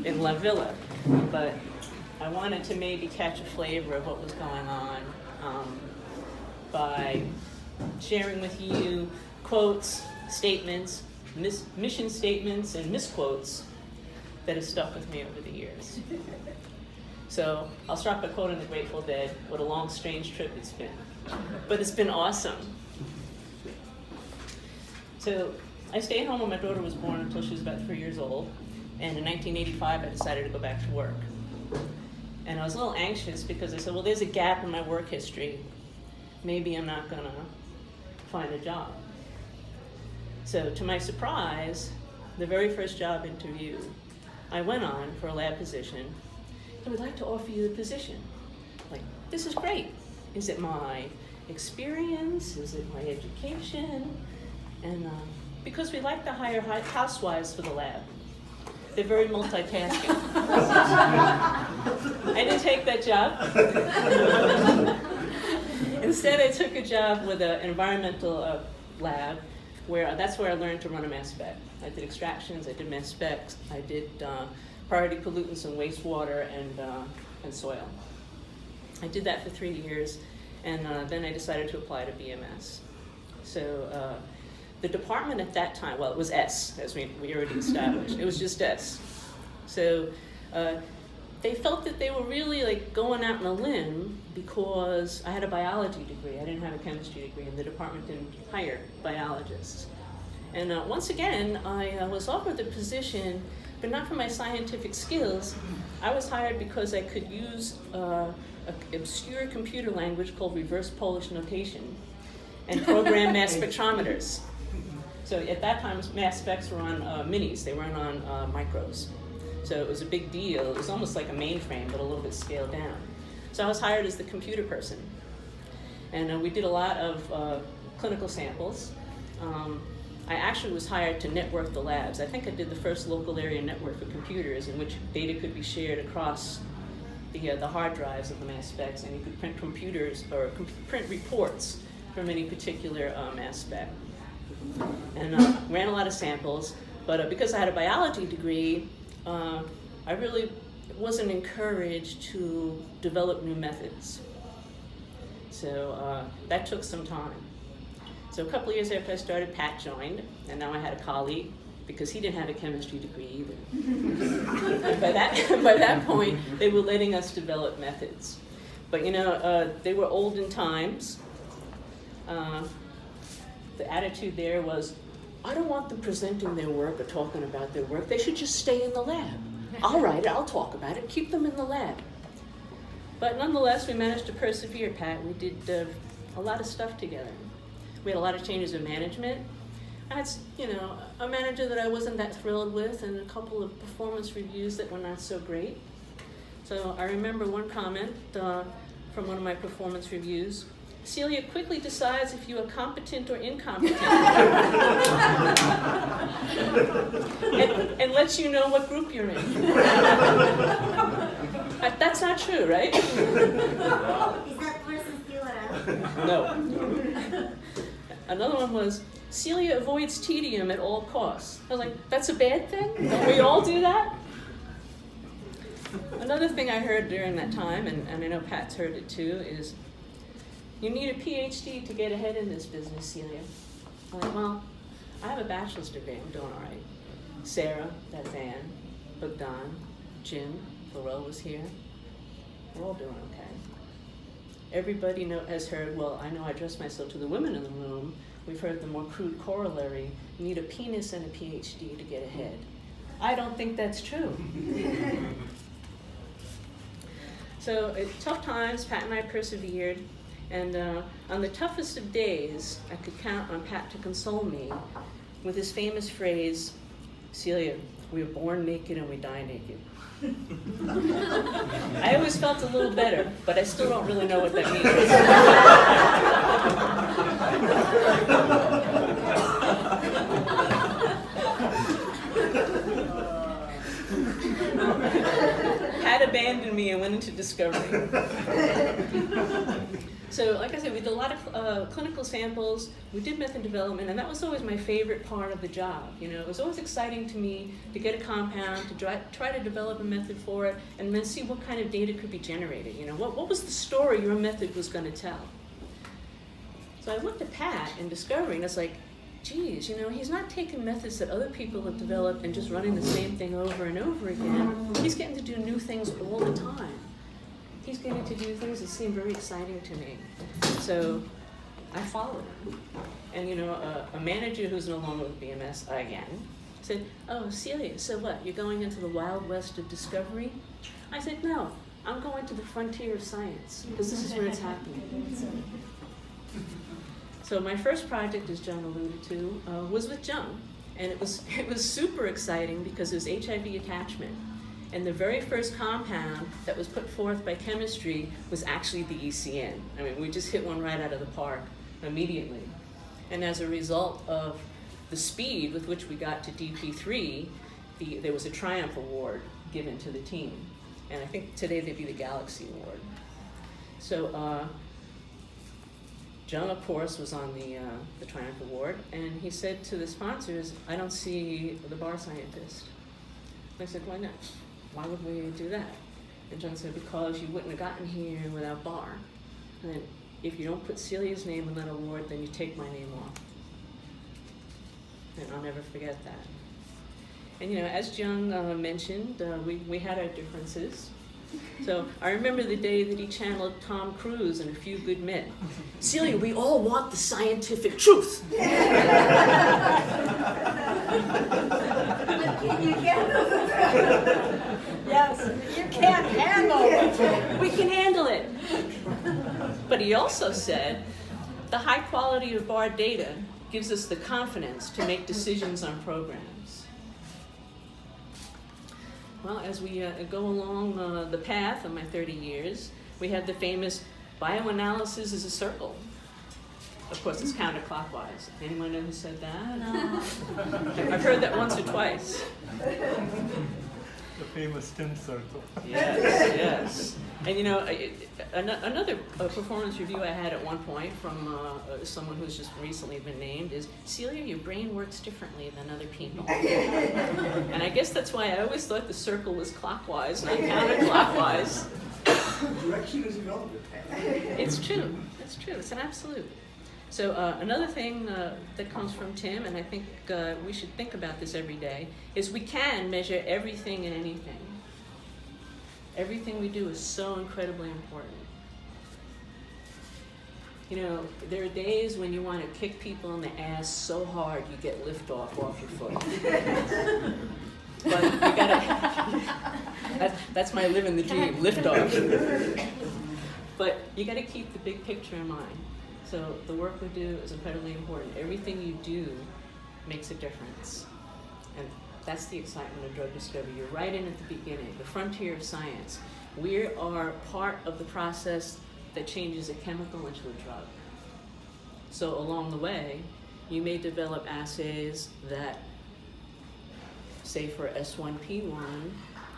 in La Villa, but I wanted to maybe catch a flavor of what was going on by sharing with you quotes, statements, mission statements, and misquotes that have stuck with me over the years. So I'll start by quoting the Grateful Dead. What a long, strange trip it's been. But it's been awesome. So I stayed home when my daughter was born until she was about 3 years old. And in 1985, I decided to go back to work. And I was a little anxious because I said, well, there's a gap in my work history. Maybe I'm not going to find a job. So to my surprise, the very first job interview I went on for a lab position, I would like to offer you the position. Like, this is great. Is it my experience? Is it my education? And because we like to hire housewives for the lab. They're very multitasking. I didn't take that job. Instead, I took a job with an environmental lab, that's where I learned to run a mass spec. I did extractions, I did mass specs, I did priority pollutants and wastewater and soil. I did that for 3 years, and then I decided to apply to BMS. So the department at that time, well, it was S, as we already established. It was just S. So they felt that they were really like going out on a limb because I had a biology degree. I didn't have a chemistry degree, and the department didn't hire biologists. And once again, I was offered the position, but not for my scientific skills. I was hired because I could use an obscure computer language called reverse Polish notation and program mass spectrometers. So at that time, mass specs were on minis. They weren't on micros. So it was a big deal. It was almost like a mainframe, but a little bit scaled down. So I was hired as the computer person. And we did a lot of clinical samples. I actually was hired to network the labs. I think I did the first local area network for computers in which data could be shared across the hard drives of the mass specs, and you could print computers or print reports from any particular mass spec. And ran a lot of samples, but because I had a biology degree, I really wasn't encouraged to develop new methods. So that took some time. So a couple of years after I started, Pat joined, and now I had a colleague, because he didn't have a chemistry degree either. And by that point, they were letting us develop methods. But they were olden times. The attitude there was, I don't want them presenting their work or talking about their work. They should just stay in the lab. I'll write it, I'll talk about it, keep them in the lab. But nonetheless, we managed to persevere, Pat. We did a lot of stuff together. We had a lot of changes in management. I had, a manager that I wasn't that thrilled with, and a couple of performance reviews that were not so great. So I remember one comment from one of my performance reviews. Celia quickly decides if you are competent or incompetent. and lets you know what group you're in. That's not true, right? Is that person still around? No. Another one was, Celia avoids tedium at all costs. I was like, that's a bad thing? Don't we all do that? Another thing I heard during that time, and I know Pat's heard it too, is, you need a PhD to get ahead in this business, Celia. I'm like, well, I have a bachelor's degree, I'm doing all right. Sarah, that's Ann, Bogdan, Jim, Laurel was here. We're all doing okay. Everybody has heard, well, I know I address myself to the women in the room. We've heard the more crude corollary, you need a penis and a PhD to get ahead. I don't think that's true. So tough times, Pat and I persevered. And on the toughest of days, I could count on Pat to console me with his famous phrase, Celia, we were born naked and we die naked. I always felt a little better, but I still don't really know what that means. had abandoned me and went into discovery. So, like I said, we did a lot of clinical samples. We did method development, and that was always my favorite part of the job. You know, it was always exciting to me to get a compound, to try to develop a method for it, and then see what kind of data could be generated. You know, what was the story your method was going to tell? So I looked at Pat in discovery, and it's like, geez, you know, he's not taking methods that other people have developed and just running the same thing over and over again. He's getting to do new things all the time. He's getting to do things that seem very exciting to me. So I followed him. And you know, a manager who's no longer with BMS, again, said, oh, Celia, so what, you're going into the wild west of discovery? I said, no, I'm going to the frontier of science, because this is where it's happening. So my first project, as John alluded to, was with John. And it was super exciting because it was HIV attachment. And the very first compound that was put forth by chemistry was actually the ECN. I mean, we just hit one right out of the park immediately. And as a result of the speed with which we got to DP3, there was a Triumph Award given to the team. And I think today they'd be the Galaxy Award. So John, of course, was on the Triumph Award, and he said to the sponsors, I don't see the bar scientist. I said, why not? Why would we do that? And John said, because you wouldn't have gotten here without Bar. And then, if you don't put Celia's name on that award, then you take my name off. And I'll never forget that. And you know, as John mentioned, we had our differences. So I remember the day that he channeled Tom Cruise in A Few Good Men. Celia, we all want the scientific truth. Can you handle the truth? Yes, you can't handle it. We can handle it. But he also said, the high quality of bar data gives us the confidence to make decisions on programs. Well, as we go along the path of my 30 years, we have the famous bioanalysis is a circle. Of course, it's counterclockwise. Anyone know who said that? No. I've heard that once or twice. The famous 10 circle. Yes, yes. And you know, another performance review I had at one point from someone who's just recently been named is, Celia, your brain works differently than other people. And I guess that's why I always thought the circle was clockwise, not counterclockwise. Direction is irrelevant. It's true, it's true, it's an absolute. So another thing that comes from Tim, and I think we should think about this every day, is we can measure everything and anything. Everything we do is so incredibly important. You know, there are days when you want to kick people in the ass so hard you get liftoff off your foot. But you gotta, that's my living the dream, liftoff. But you gotta keep the big picture in mind. So the work we do is incredibly important. Everything you do makes a difference. And that's the excitement of drug discovery. You're right in at the beginning, the frontier of science. We are part of the process that changes a chemical into a drug. So along the way, you may develop assays that, say for S1P1,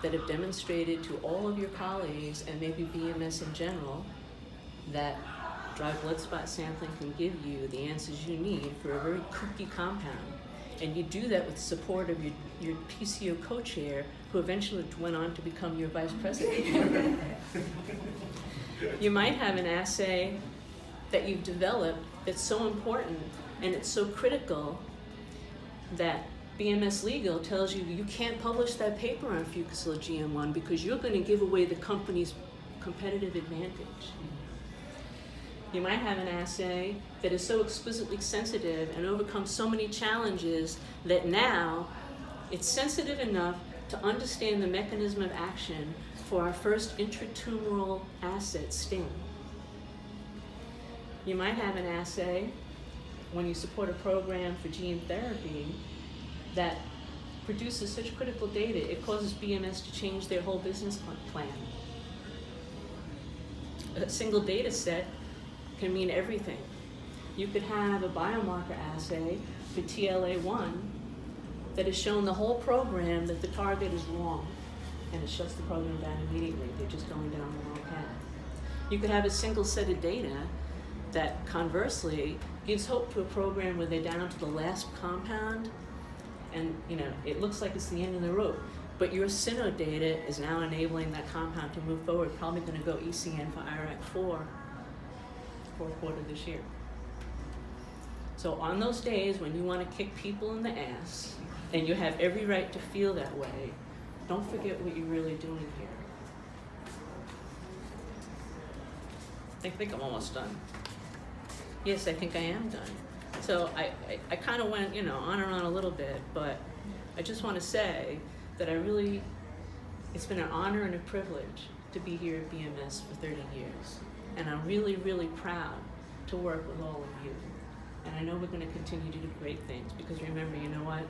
that have demonstrated to all of your colleagues, and maybe BMS in general, that dry blood spot sampling can give you the answers you need for a very kooky compound. And you do that with the support of your PCO co-chair, who eventually went on to become your vice president. You might have an assay that you've developed that's so important and it's so critical that BMS Legal tells you you can't publish that paper on Fucosyl GM1 because you're going to give away the company's competitive advantage. You might have an assay that is so exquisitely sensitive and overcomes so many challenges that now it's sensitive enough to understand the mechanism of action for our first intratumoral asset, STING. You might have an assay when you support a program for gene therapy that produces such critical data, it causes BMS to change their whole business plan. A single data set can mean everything. You could have a biomarker assay for TLA1 that has shown the whole program that the target is wrong. and it shuts the program down immediately. They're just going down the wrong path. You could have a single set of data that conversely gives hope to a program where they're down to the last compound and it looks like it's the end of the road. But your synod data is now enabling that compound to move forward, probably going to go ECN for IRAC4, fourth quarter this year. So on those days when you want to kick people in the ass, and you have every right to feel that way, don't forget what you're really doing here. I think I'm almost done. Yes, I think I am done. So I kind of went, on and on a little bit, but I just want to say that it's been an honor and a privilege to be here at BMS for 30 years. And I'm really, really proud to work with all of you. And I know we're going to continue to do great things, because remember, you know what?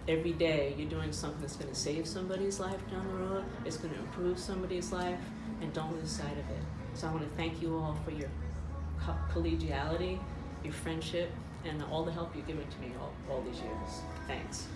Every day you're doing something that's going to save somebody's life down the road, it's going to improve somebody's life, and don't lose sight of it. So I want to thank you all for your collegiality, your friendship, and all the help you've given to me all these years. Thanks.